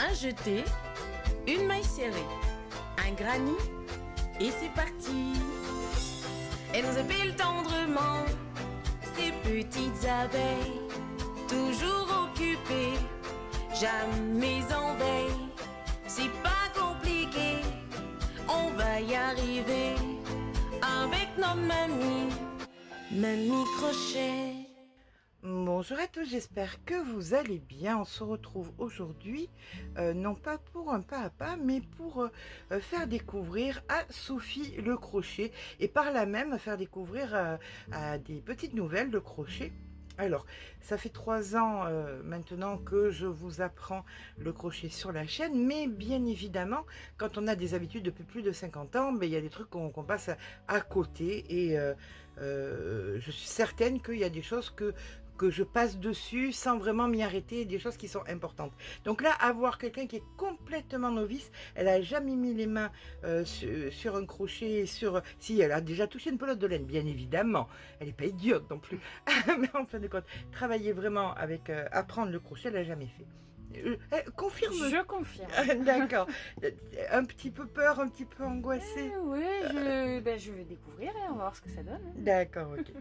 un jeté, une maille serrée, un granit, et c'est parti. Elles épilent tendrement ces petites abeilles, toujours occupées, jamais en veille. C'est pas compliqué, on va y arriver avec notre mamie Crochet. Bonjour à tous, j'espère que vous allez bien. On se retrouve aujourd'hui, non pas pour un pas à pas, mais pour faire découvrir à Sophie le crochet et par là même faire découvrir à des petites nouvelles de crochet. Alors, ça fait 3 ans maintenant que je vous apprends le crochet sur la chaîne, mais bien évidemment, quand on a des habitudes depuis plus de 50 ans, il y a des trucs qu'on passe à côté et je suis certaine qu'il y a des choses que je passe dessus sans vraiment m'y arrêter, des choses qui sont importantes. Donc là, avoir quelqu'un qui est complètement novice, elle n'a jamais mis les mains sur un crochet, si elle a déjà touché une pelote de laine, bien évidemment, elle n'est pas idiote non plus, mais en fin de compte, travailler vraiment avec, apprendre le crochet, elle n'a jamais fait. Confirme. Je confirme. D'accord. Un petit peu peur, un petit peu angoissée. Oui, je vais découvrir et on va voir ce que ça donne. D'accord, ok.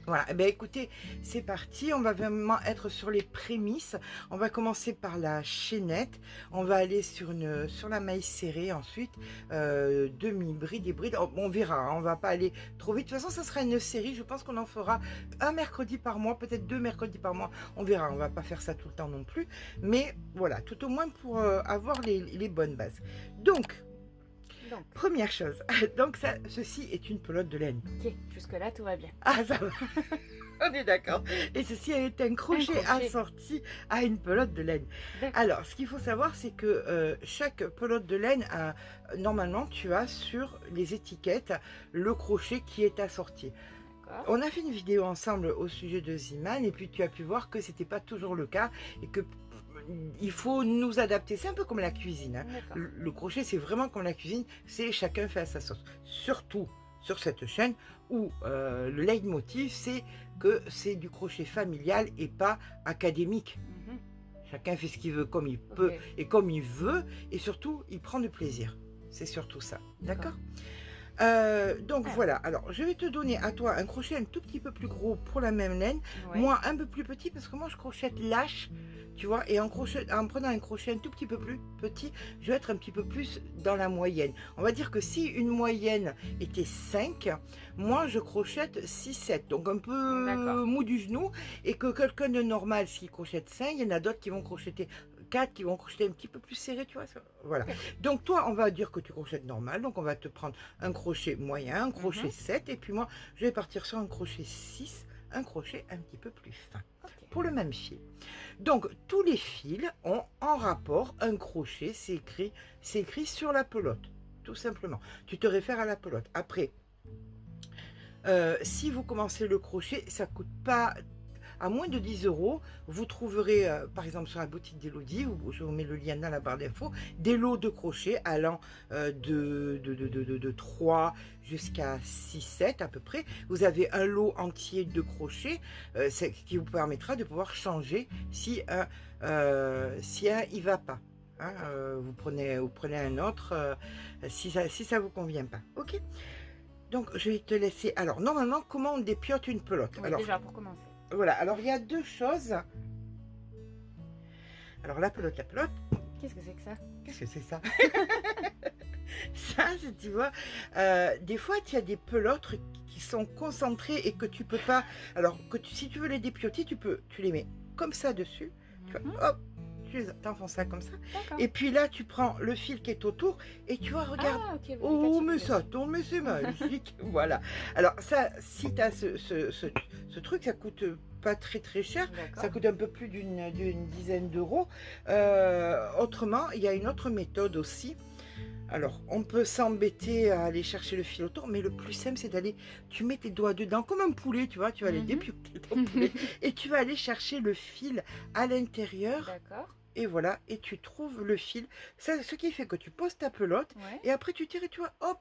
Voilà, eh bien, écoutez, c'est parti, on va vraiment être sur les prémices. On va commencer par la chaînette, on va aller sur la maille serrée ensuite, demi-bride et bride. On verra, hein, on va pas aller trop vite. De toute façon, ça sera une série, je pense qu'on en fera un mercredi par mois, peut-être 2 mercredis par mois. On verra, on va pas faire ça tout le temps non plus. Mais voilà, tout au moins pour avoir les bonnes bases. Donc, première chose, donc ceci est une pelote de laine. Ok, jusque là tout va bien. Ah, ça va. On est d'accord. Et ceci est un crochet assorti à une pelote de laine. Alors, ce qu'il faut savoir, c'est que chaque pelote de laine a, normalement, tu as sur les étiquettes le crochet qui est assorti. On a fait une vidéo ensemble au sujet de Ziman et puis tu as pu voir que c'était pas toujours le cas et que il faut nous adapter. C'est un peu comme la cuisine, hein. Le crochet, c'est vraiment comme la cuisine, c'est chacun fait à sa sauce. Surtout sur cette chaîne où le leitmotiv, c'est que c'est du crochet familial et pas académique. Chacun fait ce qu'il veut comme il peut et comme il veut et surtout, il prend du plaisir. C'est surtout ça. D'accord ? Donc voilà, alors je vais te donner à toi un crochet un tout petit peu plus gros pour la même laine, moi un peu plus petit parce que moi je crochette lâche, tu vois, et en prenant un crochet un tout petit peu plus petit, je vais être un petit peu plus dans la moyenne. On va dire que si une moyenne était 5, moi je crochette 6-7, donc un peu mou du genou, et que quelqu'un de normal, s'il crochette 5, il y en a d'autres qui vont crocheter 4, qui vont crocheter un petit peu plus serré, tu vois, ça. Voilà. Donc toi, on va dire que tu crochettes normal, donc on va te prendre un crochet moyen, un crochet 7, et puis moi, je vais partir sur un crochet 6, un crochet un petit peu plus fin, pour le même fil. Donc, tous les fils ont en rapport un crochet, c'est écrit sur la pelote, tout simplement. Tu te réfères à la pelote. Après, si vous commencez le crochet, ça coûte pas... À moins de 10 €, vous trouverez, par exemple, sur la boutique d'Elodie, je vous mets le lien dans la barre d'infos, des lots de crochets allant de 3 jusqu'à 6-7 à peu près. Vous avez un lot entier de crochets qui vous permettra de pouvoir changer si un il va pas. Hein, vous prenez un autre si ça vous convient pas. Ok. Donc, je vais te laisser. Alors, normalement, comment on dépiote une pelote? Alors, déjà, pour commencer. Voilà, alors il y a 2 choses. Alors la pelote. Qu'est-ce que c'est que ça? Qu'est-ce que c'est ça? Ça, c'est, tu vois, des fois, tu as des pelotes qui sont concentrées et que tu peux pas... Alors, si tu veux les dépioter, tu les mets comme ça dessus. Tu vois, hop, tu t'enfonces ça comme ça. Et puis là, tu prends le fil qui est autour et tu vois, regarde. Oh, mais ça tombe, mais c'est magique. Voilà. Alors ça, si tu as ce truc, ça coûte pas très cher. Ça coûte un peu plus d'une dizaine d'euros. Autrement, il y a une autre méthode aussi. Alors, on peut s'embêter à aller chercher le fil autour, mais le plus simple, c'est d'aller, tu mets tes doigts dedans, comme un poulet, tu vois, tu vas aller dépioter ton poulet, et tu vas aller chercher le fil à l'intérieur. Et voilà, et tu trouves le fil. Ce qui fait que tu poses ta pelote, et après tu tires et tu vois, hop,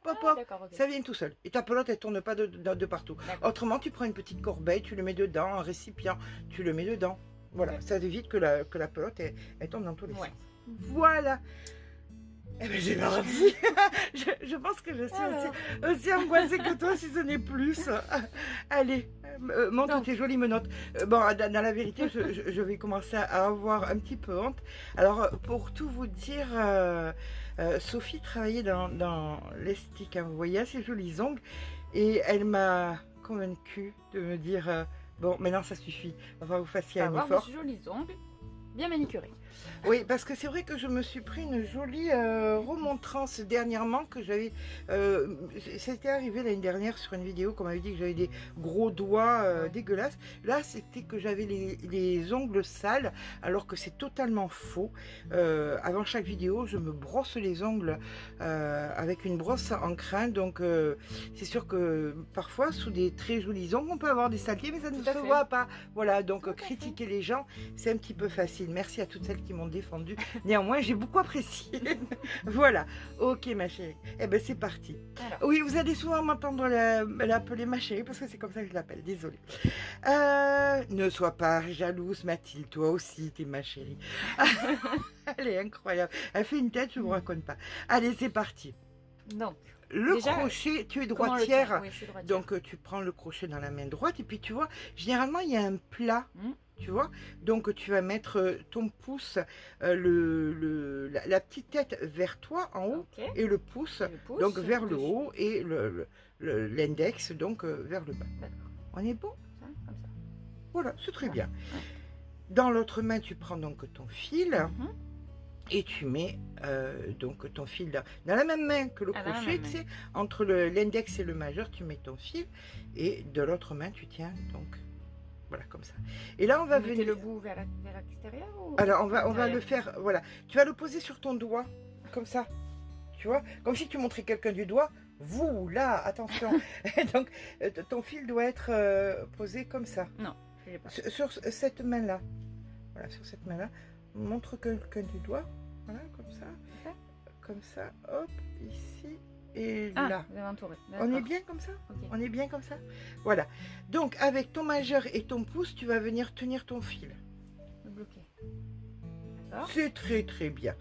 ça vient tout seul. Et ta pelote, elle tourne pas de partout. Autrement, tu prends une petite corbeille, tu le mets dedans, un récipient, tu le mets dedans. Voilà, ça évite que la pelote, elle tombe dans tous les sens. Voilà. Eh ben, j'ai mardi. Je pense que je suis aussi angoissée que toi, si ce n'est plus. Allez, montre tes jolies menottes. Bon, dans la vérité, je vais commencer à avoir un petit peu honte. Alors, pour tout vous dire, Sophie travaillait dans l'esthétique. Hein, vous voyez, ces jolis ongles. Et elle m'a convaincue de me dire, bon, maintenant ça suffit. Enfin, vous fassiez un effort. Avoir de jolis ongles, bien manicurés. Oui, parce que c'est vrai que je me suis pris une jolie remontrance dernièrement que j'avais... c'était arrivé l'année dernière sur une vidéo qu'on m'avait dit que j'avais des gros doigts dégueulasses. Là, c'était que j'avais les ongles sales, alors que c'est totalement faux. Avant chaque vidéo, je me brosse les ongles avec une brosse en crin. Donc, c'est sûr que parfois, sous des très jolis ongles, on peut avoir des saletés, mais ça ne se voit pas. Voilà, donc critiquer les gens, c'est un petit peu facile. Merci à toutes celles qui m'ont défendu. Néanmoins, j'ai beaucoup apprécié. Voilà. Ok, ma chérie. Eh ben, c'est parti. Alors. Oui, vous allez souvent m'entendre l'appeler ma chérie parce que c'est comme ça que je l'appelle. Désolée. Ne sois pas jalouse, Mathilde. Toi aussi, t'es ma chérie. Elle est incroyable. Elle fait une tête, je vous raconte pas. Allez, c'est parti. Donc. Le crochet, tu es droitière, oui, je suis droitière. Donc tu prends le crochet dans la main droite et puis tu vois, généralement il y a un plat, tu vois, donc tu vas mettre ton pouce, la petite tête vers toi en haut et le pouce donc vers le haut et l'index donc vers le bas. On est bon? Comme ça. Voilà, c'est très bien. Dans l'autre main, tu prends donc ton fil. Et tu mets donc ton fil dans la même main que le crochet, tu sais, entre l'index et le majeur, tu mets ton fil et de l'autre main, tu tiens donc voilà comme ça. Et là, on va venir le bout vers l'extérieur ou... Alors, on va le faire, voilà. Tu vas le poser sur ton doigt, comme ça, tu vois, comme si tu montrais quelqu'un du doigt. Vous, là, attention. Donc, ton fil doit être posé comme ça. Non, je l'ai pas. Sur cette main-là. Voilà, sur cette main-là. Montre quelqu'un du doigt, voilà, comme ça, hop, ici et là. Vous avez entouré. On est bien comme ça? Okay. On est bien comme ça? Voilà. Donc, avec ton majeur et ton pouce, tu vas venir tenir ton fil. Le bloquer. D'accord. C'est très très bien.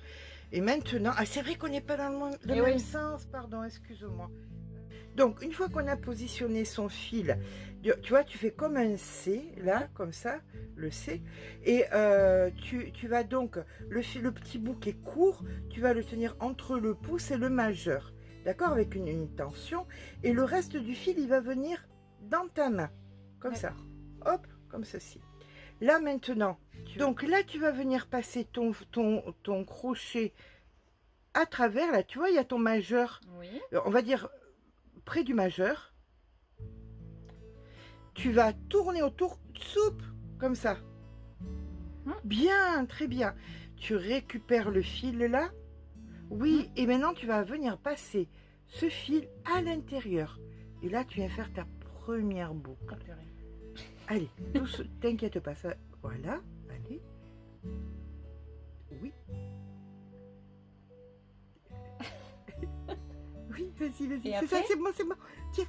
Et maintenant, c'est vrai qu'on n'est pas dans le même sens, pardon, excuse-moi. Donc, une fois qu'on a positionné son fil, tu vois, tu fais comme un C, là, comme ça, le C. Et tu vas donc, le petit bout qui est court, tu vas le tenir entre le pouce et le majeur. D'accord? Avec une tension. Et le reste du fil, il va venir dans ta main. Comme ça. Hop, comme ceci. Là, maintenant, donc là, tu vas venir passer ton crochet à travers. Là, tu vois, il y a ton majeur. Oui. On va dire... près du majeur, tu vas tourner autour, soupe, comme ça. Bien, très bien. Tu récupères le fil là. Oui, et maintenant tu vas venir passer ce fil à l'intérieur. Et là, tu viens faire ta première boucle. Allez, t'inquiète pas, ça. Voilà, allez. Oui. Oui, vas-y. C'est ça, c'est bon. Tire.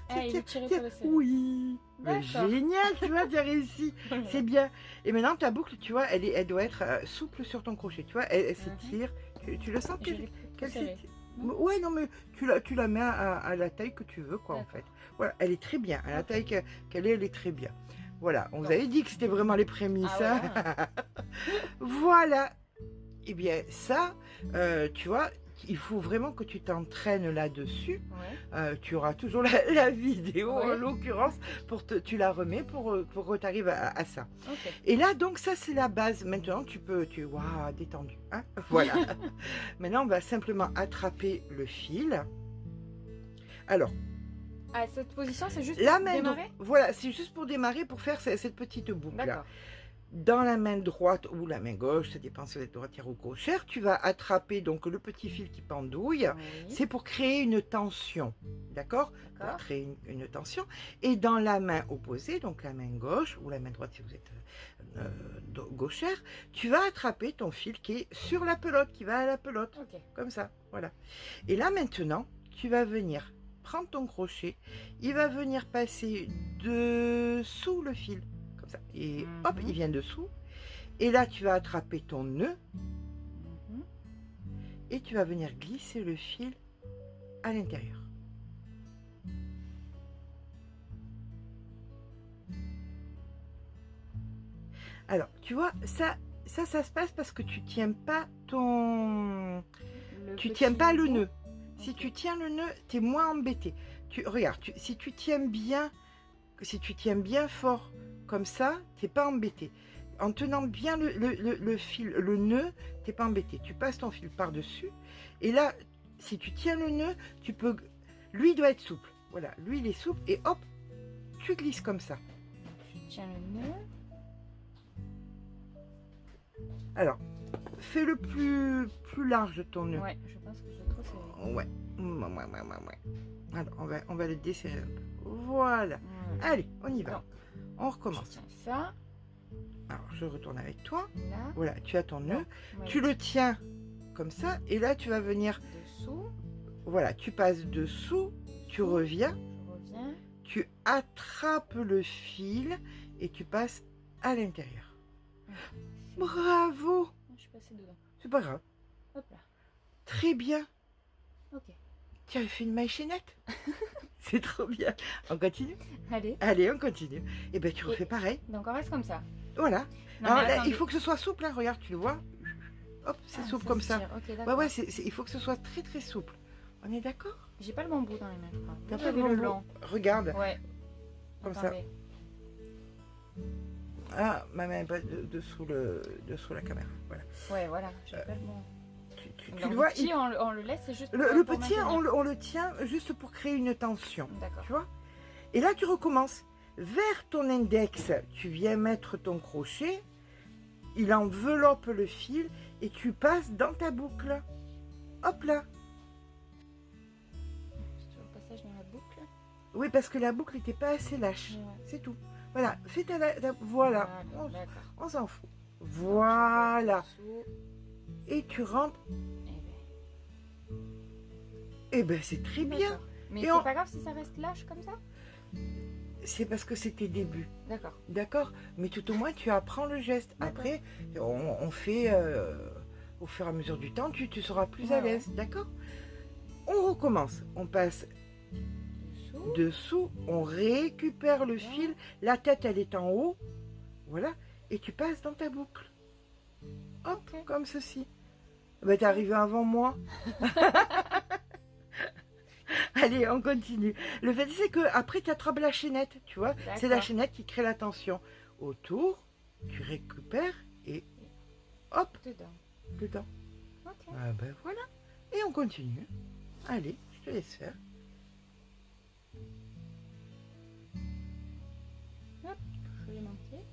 Oui. Génial, tu vois, tu as réussi. C'est bien. Et maintenant, ta boucle, tu vois, elle doit être souple sur ton crochet. Tu vois, elle s'étire. Tu le sens qu'elle s'étire? Ouais, non, mais tu la mets à la taille que tu veux, quoi, en fait. Voilà, elle est très bien. À la taille qu'elle est, elle est très bien. Voilà, on vous avait dit que c'était vraiment les prémices. Voilà. Eh bien, ça, tu vois... Il faut vraiment que tu t'entraînes là-dessus. Tu auras toujours la vidéo, en l'occurrence, tu la remets pour que tu arrives à ça. Et là, donc, ça, c'est la base. Maintenant, waouh, détendu. Hein, voilà. Maintenant, on va simplement attraper le fil. Alors. À cette position, c'est juste pour démarrer? Voilà, c'est juste pour démarrer, pour faire cette petite boucle-là. Dans la main droite ou la main gauche, ça dépend si vous êtes droitière ou gauchère, tu vas attraper donc le petit fil qui pendouille. C'est pour créer une tension, d'accord? Pour créer une tension. Et dans la main opposée, donc la main gauche ou la main droite si vous êtes gauchère, tu vas attraper ton fil qui est sur la pelote, qui va à la pelote, comme ça, voilà. Et là maintenant, tu vas venir prendre ton crochet, il va venir passer dessous le fil. Et hop, il vient dessous. Et là, tu vas attraper ton nœud. et tu vas venir glisser le fil à l'intérieur. Alors, tu vois, ça se passe parce que tu tiens pas ton... Tu tiens pas le nœud. Si Ok. tu tiens le nœud, tu es moins embêté. Regarde, si tu tiens bien fort comme ça, tu n'es pas embêté. En tenant bien le fil, le nœud, tu n'es pas embêté. Tu passes ton fil par-dessus. Et là, si tu tiens le nœud, tu peux... Lui doit être souple. Voilà, lui il est souple. Et hop, tu glisses comme ça. Je tiens le nœud. Alors, fais le plus large de ton nœud. Ouais, je pense que je trouve c'est... Ouais. Alors, on va le desserrer un peu. Voilà. Allez, on y va. Non. On Je recommence. tiens ça, Alors, je retourne avec toi. là. Voilà, tu as ton nœud. Ouais, Tu le tiens comme ça. Et là, tu vas venir... dessous. Voilà, tu passes dessous. Tu reviens. Je reviens. Tu attrapes le fil. Et tu passes à l'intérieur. Bravo! Je suis passée dedans. C'est pas grave. Hop là. Très bien. Ok. Tu as fait une maille chaînette. C'est trop bien. On continue? Allez. Allez, on continue. Et bien, tu refais pareil. Donc on reste comme ça. Voilà. Non, Alors mais là, attendez. il faut que ce soit souple. Hein. Regarde, tu le vois? Hop, c'est Ah, souple comme se ça. tire. Ok, Ouais, d'accord. ouais, il faut que ce soit très, très souple. On est d'accord? J'ai pas le bon bout dans les mains, je crois. T'as Vous pas avez le le bon long. bout. Regarde. Ouais. Comme ça. Attendez. Ah, ma main est pas dessous la caméra. Voilà. Ouais, voilà. J'ai pas le bon. Tu Donc, le vois? le petit, on le laisse, c'est juste Le pour petit, maintenir. on le tient juste pour créer une tension. D'accord. Tu vois? Et là, tu recommences. Vers ton index, tu viens mettre ton crochet. Il enveloppe le fil et tu passes dans ta boucle. Hop là. Sur le passage dans la boucle. Oui, parce que la boucle n'était pas assez lâche. Ouais. C'est tout. Voilà. Fais voilà. D'accord. On s'en fout. Voilà. Dessous. Et tu rentres. Eh ben, Eh ben, c'est très bien. d'accord. Mais Et c'est on- pas grave si ça reste lâche comme ça? C'est parce que c'est tes débuts. D'accord. D'accord? Mais tout au moins, tu apprends le geste. D'accord. Après, on fait... au fur et à mesure du temps, tu seras plus à Ouais, l'aise. D'accord? On recommence. On passe Dessous. dessous. On récupère le fil. La tête, elle est en haut. Voilà. Et tu passes dans ta boucle. Hop, Ok. comme ceci. Ben, t'es arrivé avant moi. Allez, on continue. Le fait, c'est que après tu attrapes la chaînette, tu vois. C'est la D'accord. chaînette qui crée la tension. Autour, tu récupères et hop, Dedans. dedans. Ok. Ah ben voilà. Et on continue. Allez, je te laisse faire. Je vais monter.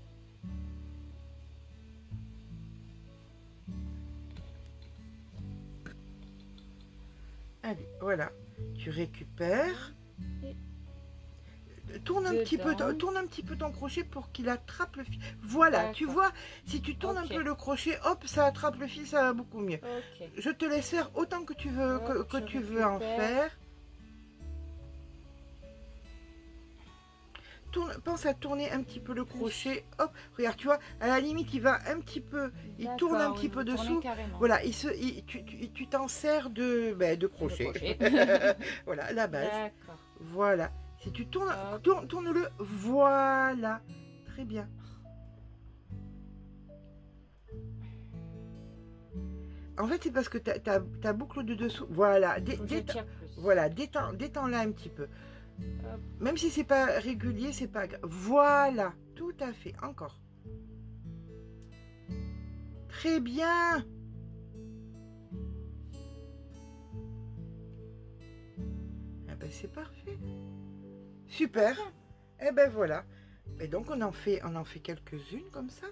Allez, voilà. Tu récupères. Tourne un Dedans. petit peu ton crochet pour qu'il attrape le fil. Voilà, tu D'accord. vois, si tu tournes Ok. un peu le crochet, hop, ça attrape le fil, ça va beaucoup mieux. Ok. Je te laisse faire autant que tu veux, Hop, que je tu veux en récupère. faire. Pense à tourner un petit peu le crochet. Hop, regarde, tu vois, à la limite, il va un petit peu, il tourne un D'accord, petit oui, peu vous tournez dessous. carrément. Voilà, tu t'en sers de crochet. crochet. Voilà, la base. D'accord. Voilà. Si tu tournes, Hop. tourne-le. Voilà. Très bien. En fait, c'est parce que ta boucle de dessous. Voilà. Faut que je tire plus. Voilà, détends-la un petit peu. Hop. Même si c'est pas régulier, c'est pas grave. Voilà, tout à fait. Encore. Très bien. Eh ben, c'est parfait. Super. Eh ben voilà. Et donc on en fait quelques-unes comme ça.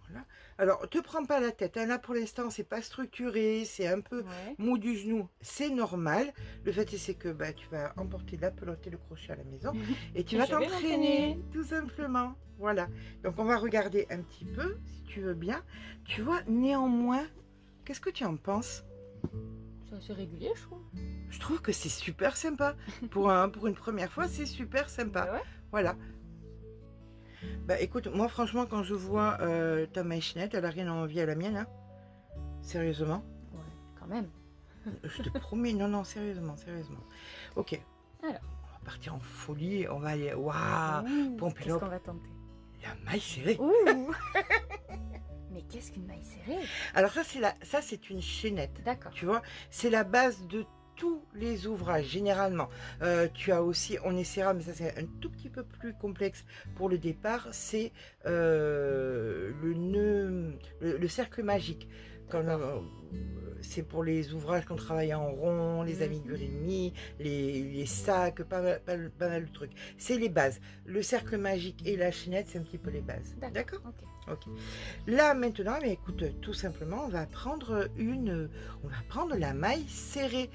Voilà. Alors, te prends pas la tête. Hein. Là, pour l'instant, c'est pas structuré, c'est un peu Ouais. mou du genou. C'est normal. Le fait, c'est que bah, tu vas emporter la pelote et le crochet à la maison et tu Et vas je vais t'entraîner, m'entraîner. tout simplement. Voilà. Donc, on va regarder un petit peu, si tu veux bien. Tu vois, néanmoins, qu'est-ce que tu en penses? C'est assez régulier, je trouve. Je trouve que c'est super sympa. Pour une première fois, c'est super sympa. Bah ouais. Voilà. Bah écoute, moi franchement, quand je vois ta maille chaînette, elle a rien à envier à la mienne, hein. Sérieusement. Ouais, quand même. Je te promets, non, non, sérieusement, sérieusement. Ok, Alors. on va partir en folie, on va aller, waouh, Qu'est-ce Pompelope, qu'on va tenter? la maille serrée. Ouh. Mais qu'est-ce qu'une maille serrée? Alors ça c'est une chaînette, D'accord. tu vois, c'est la base de tous les ouvrages, généralement. Tu as aussi, on essaiera, mais ça c'est un tout petit peu plus complexe pour le départ, c'est le nœud, le cercle magique. C'est pour les ouvrages qu'on travaille en rond, les amigurumis, les sacs, pas mal de trucs. C'est les bases. Le cercle magique et la chaînette, c'est un petit peu les bases. D'accord? Ok. Là maintenant, mais écoute, tout simplement, on va prendre la maille serrée,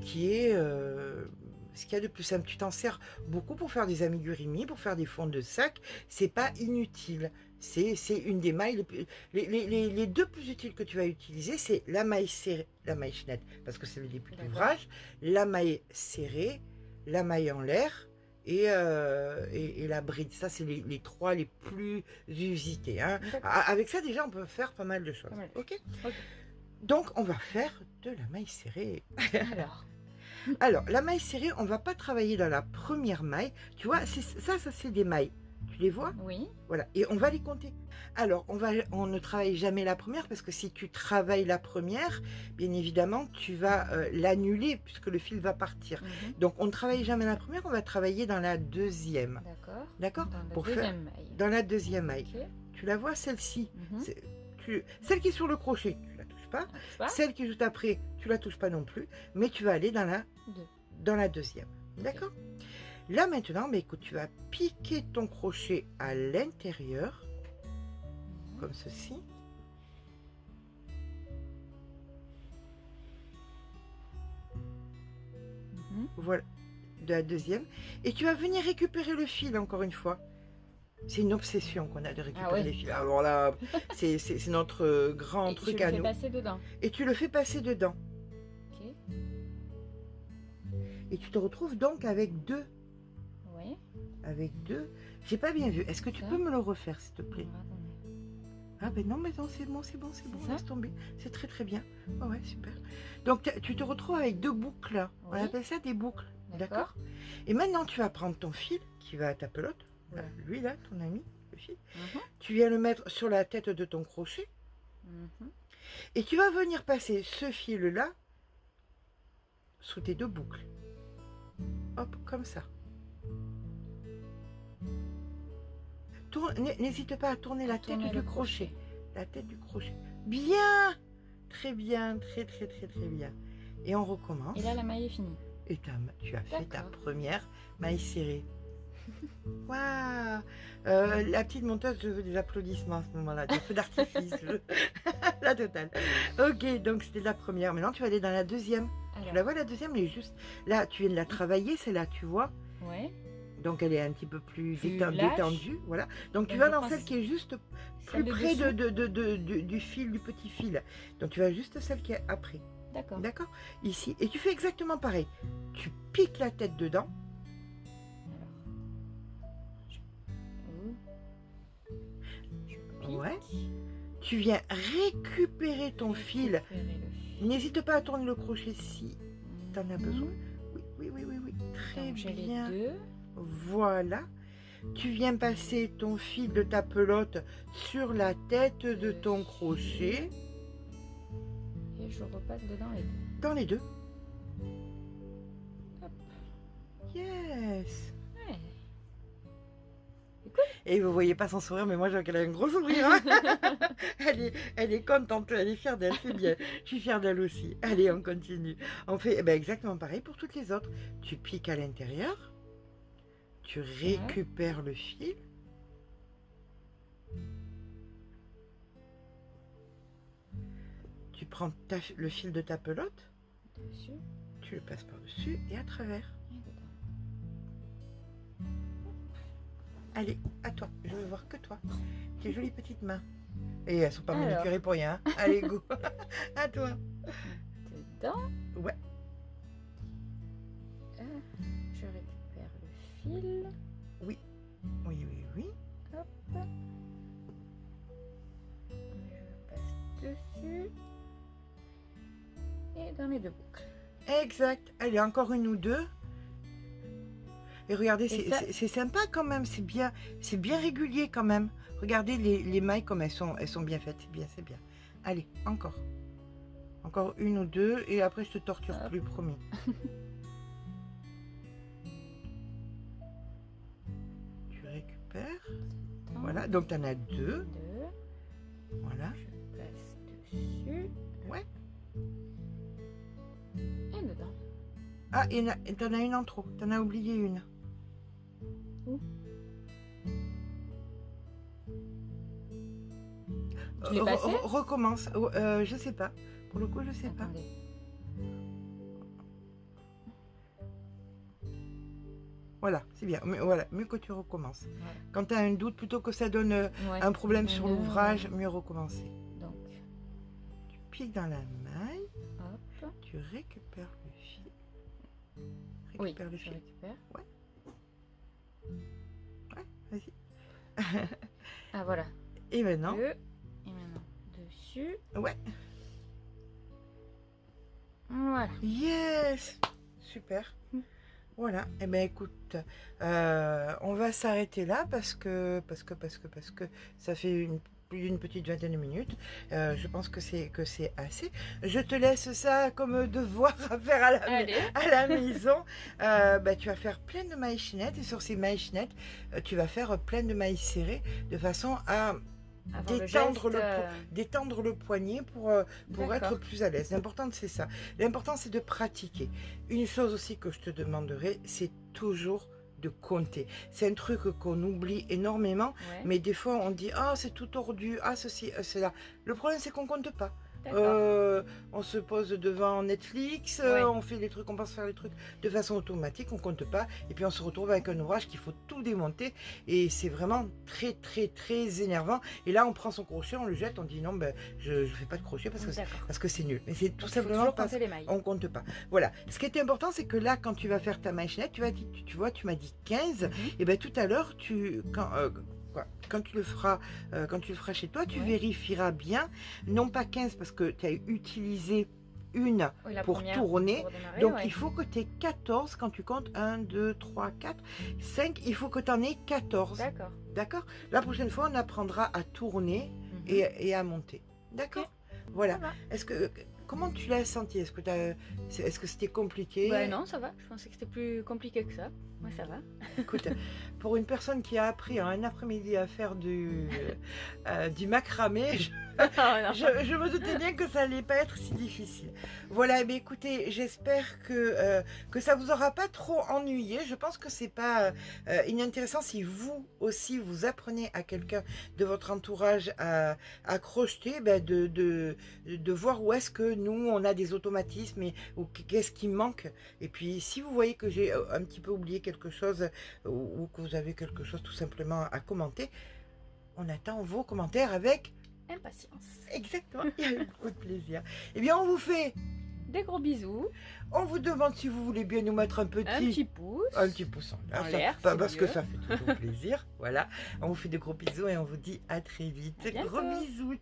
qui est ce qu'il y a de plus simple. Tu t'en sers beaucoup pour faire des amigurumis, pour faire des fonds de sac. C'est pas inutile. C'est une des mailles les deux plus utiles que tu vas utiliser, c'est la maille serrée, la maille chaînette, parce que c'est le début de l'ouvrage, la maille serrée, la maille en l'air et la bride. Ça, c'est les trois les plus usités. Hein. Avec ça, déjà, on peut faire pas mal de choses. Ok. Donc, on va faire de la maille serrée. Alors, la maille serrée, on ne va pas travailler dans la première maille. Tu vois, ça c'est des mailles. Tu les vois? Oui. Voilà, et on va les compter. Alors, on ne travaille jamais la première, parce que si tu travailles la première, bien évidemment, tu vas l'annuler, puisque le fil va partir. Donc, on ne travaille jamais la première, on va travailler dans la deuxième. D'accord. Dans la deuxième maille. Okay. Tu la vois, celle-ci. Celle qui est sur le crochet, tu la touches pas. Celle qui est juste après, tu la touches pas non plus, mais tu vas aller dans la deuxième. D'accord. Là maintenant, mais écoute, tu vas piquer ton crochet à l'intérieur, comme ceci. Voilà, de la deuxième. Et tu vas venir récupérer le fil encore une fois. C'est une obsession qu'on a de récupérer les fils. Alors là, c'est notre grand truc à nous. Et tu le fais passer dedans. Et tu le fais passer dedans. Ok. Et tu te retrouves donc avec deux. Oui. Avec deux. J'ai pas bien vu. Est-ce que tu peux me le refaire, s'il te plaît? Ah ben non, mais non, c'est bon, laisse tomber. C'est très très bien. Oh ouais, super. Donc tu te retrouves avec deux boucles là. Oui. On appelle ça des boucles. D'accord. Et maintenant, tu vas prendre ton fil qui va à ta pelote. Là, lui là, ton ami, le fil. Tu viens le mettre sur la tête de ton crochet. Et tu vas venir passer ce fil là sous tes deux boucles. Hop, comme ça. N'hésite pas à tourner la tête du crochet. La tête du crochet. Bien. Très bien, très bien. Et on recommence. Et là, la maille est finie. Et tu as fait ta première maille serrée. Waouh. La petite monteuse, je veux des applaudissements à ce moment-là, des feux d'artifice. La totale. Ok, donc c'était la première. Maintenant, tu vas aller dans la deuxième. Alors. Tu la vois, la deuxième, elle est juste... Là, tu viens de la travailler, c'est là, tu vois. Ouais. Donc elle est un petit peu plus détendue, voilà. Donc tu vas dans celle qui est juste plus près du fil, du petit fil. Donc tu vas juste celle qui est après. D'accord. D'accord. Ici. Et tu fais exactement pareil. Tu piques la tête dedans. Alors. Ouais. Tu viens récupérer ton fil. N'hésite pas à tourner le crochet si tu en as besoin. Oui. Très bien. Les deux. Voilà, tu viens passer ton fil de ta pelote sur la tête de ton crochet. Et je repasse dedans les deux. Dans les deux. Hop. Yes. Ouais. Et vous voyez pas son sourire, mais moi je vois qu'elle a un gros sourire. Hein. elle est contente, elle est fière d'elle, c'est bien. Je suis fière d'elle aussi. Allez, on continue. On fait exactement pareil pour toutes les autres. Tu piques à l'intérieur. Tu récupères le fil. Tu prends le fil de ta pelote. Dessus. Tu le passes par-dessus et à travers. Allez, à toi. Je veux voir que toi. Tes jolies petites mains. Et elles sont pas manucurées pour rien. Hein. Allez, go. À toi. Dedans. Ouais. Je récupère le fil. Oui. Hop. dans les deux boucles. Exact. Allez, encore une ou deux. Et regardez, Et c'est sympa quand même, c'est bien régulier quand même. Regardez les mailles comme elles sont bien faites, c'est bien. Allez, encore. Encore une ou deux et après je te torture plus, promis. Tu récupères. Voilà, donc tu en as deux. Voilà. Je passe dessus. Ouais. Et dedans. Ah, et t'en as une en trop, t'en as oublié une. Où? Je l'ai passé? Recommence. Je sais pas. Pour le coup, je sais pas. Attendez. Voilà, c'est bien. Mais voilà, mieux que tu recommences. Voilà. Quand tu as un doute, plutôt que ça donne un problème sur l'ouvrage, mieux recommencer. Donc, tu piques dans la maille, hop. tu récupères le fil. Oui, Le je fil. récupère. Ouais, vas-y. Ah, voilà. Et maintenant? Deux. Et maintenant, dessus. Ouais. Voilà. Yes! Super. Voilà. Eh bien, écoute, on va s'arrêter là parce que ça fait plus d'une petite vingtaine de minutes. Je pense que c'est assez. Je te laisse ça comme devoir à faire à la maison. Tu vas faire plein de mailles chinettes et sur ces mailles chinettes, tu vas faire plein de mailles serrées de façon à détendre le poignet pour être plus à l'aise. L'important, c'est ça. L'important, c'est de pratiquer. Une chose aussi que je te demanderai, c'est toujours de compter. C'est un truc qu'on oublie énormément, mais des fois, on dit « Ah, c'est tout tordu, ah, ceci, cela ». Le problème, c'est qu'on compte pas. On se pose devant Netflix, on fait les trucs, on pense faire les trucs de façon automatique, on compte pas, et puis on se retrouve avec un ouvrage qu'il faut tout démonter, et c'est vraiment très très très énervant. Et là on prend son crochet, on le jette, on dit non, ben je fais pas de crochet parce que c'est nul. Mais c'est tout simplement parce qu'on compte pas. Voilà. Ce qui est important, c'est que là quand tu vas faire ta maille chaînette, tu m'as dit 15, et ben tout à l'heure quand tu le feras chez toi, tu vérifieras bien, non pas 15 parce que tu as utilisé une pour tourner, pour démarrer, donc il faut que tu aies 14 quand tu comptes 1, 2, 3, 4, 5, il faut que tu en aies 14. D'accord. La prochaine fois, on apprendra à tourner et à monter. D'accord. Voilà. Comment tu l'as senti? Est-ce que c'était compliqué? Non, ça va. Je pensais que c'était plus compliqué que ça. Ouais, ça va. Écoute, pour une personne qui a appris en un après-midi à faire du macramé, je me doutais bien que ça allait pas être si difficile. Voilà, mais écoutez, j'espère que ça vous aura pas trop ennuyé. Je pense que c'est pas inintéressant si vous aussi vous apprenez à quelqu'un de votre entourage à crocheter, de voir où est-ce que nous on a des automatismes ou qu'est-ce qui manque. Et puis si vous voyez que j'ai un petit peu oublié quelque chose ou que vous avez quelque chose tout simplement à commenter, on attend vos commentaires avec impatience. Exactement, il y a beaucoup de plaisir. Eh bien, on vous fait des gros bisous. On vous demande si vous voulez bien nous mettre un petit pouce. Un petit pouce en l'air. Parce que ça fait toujours plaisir. Voilà. On vous fait de gros bisous et on vous dit à très vite. Gros bisous.